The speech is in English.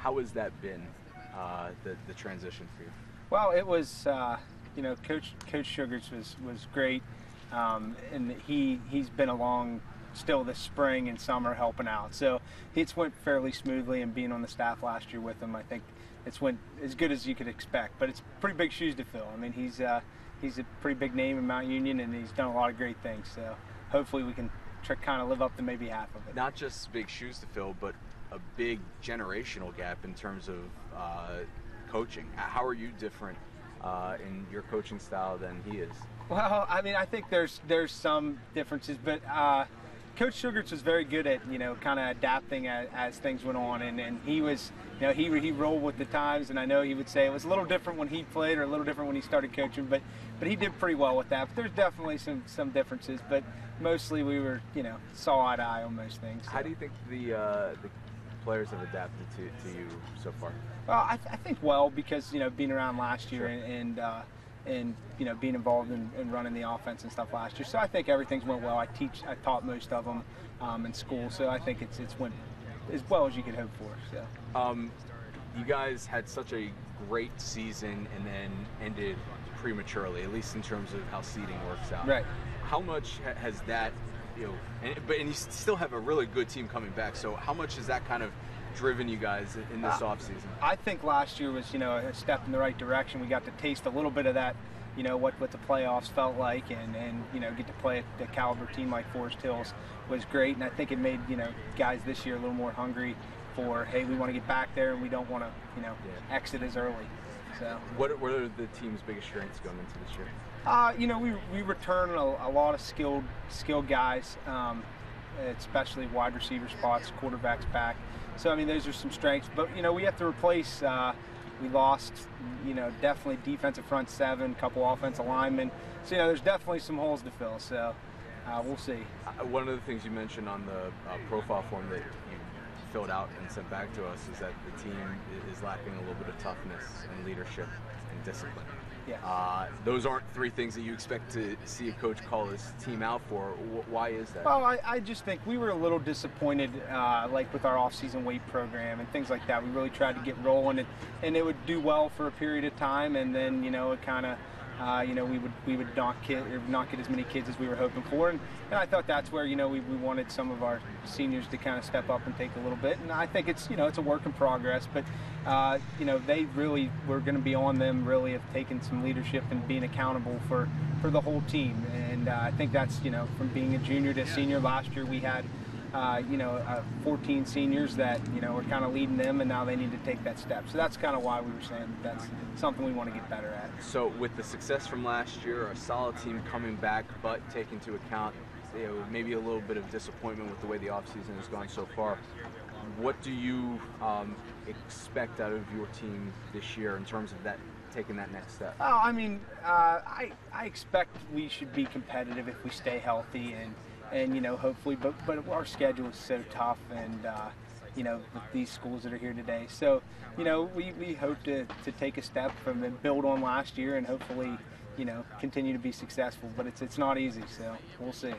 How has that been, the transition for you? Well, it was, Coach Sugars was great, and he's been along still this spring and summer helping out. So it's went fairly smoothly, and being on the staff last year with him, I think it's went as good as you could expect. But it's pretty big shoes to fill. I mean, he's a pretty big name in Mount Union, and he's done a lot of great things. So hopefully we can kind of live up to maybe half of it. Not just big shoes to fill, but a big generational gap in terms of coaching. How are you different in your coaching style than he is? Well, I mean, I think there's some differences, but Coach Sugars was very good at kind of adapting as things went on, and he was he rolled with the times, and I know he would say it was a little different when he played or a little different when he started coaching, but he did pretty well with that. But there's definitely some differences, but mostly we were saw eye to eye on most things. So. How do you think the players have adapted to you so far? Well, I think well, because being around last year Sure. and being involved in running the offense and stuff last year. So I think everything's went well. I taught most of them in school, so I think it's went as well as you could hope for. So you guys had such a great season and then ended prematurely, at least in terms of how seeding works out. Right. How much has that, and you still have a really good team coming back, so how much has that kind of driven you guys in this offseason? I think last year was, a step in the right direction. We got to taste a little bit of that, what the playoffs felt like, and get to play at the caliber team like Forest Hills was great. And I think it made, guys this year a little more hungry for, hey, we want to get back there and we don't want to, exit as early. So what are the team's biggest strengths going into this year? We return a lot of skilled guys, especially wide receiver spots, quarterbacks back. So I mean, those are some strengths. But we have to replace. We lost, definitely defensive front seven, couple offensive linemen. So there's definitely some holes to fill. So we'll see. One of the things you mentioned on the profile form that you filled out and sent back to us is that the team is lacking a little bit of toughness and leadership and discipline. Yeah. Those aren't three things that you expect to see a coach call his team out for. Why is that? Well, I just think we were a little disappointed, like with our off-season weight program and things like that. We really tried to get rolling, and it would do well for a period of time, and then it kind of, we would not get as many kids as we were hoping for, and I thought that's where we wanted some of our seniors to kind of step up and take a little bit, and I think it's it's a work in progress, but they really were going to be on them really of taking some leadership and being accountable for the whole team, and I think that's from being a junior to senior. Last year we had 14 seniors that were kind of leading them, and now they need to take that step. So that's kind of why we were saying that's something we want to get better at. So with the success from last year, a solid team coming back, but take into account maybe a little bit of disappointment with the way the offseason has gone so far, what do you expect out of your team this year in terms of that taking that next step? Oh, I mean, I expect we should be competitive if we stay healthy and hopefully, but our schedule is so tough, and with these schools that are here today. So, we hope to take a step from and build on last year, and hopefully, continue to be successful. But it's not easy, so we'll see.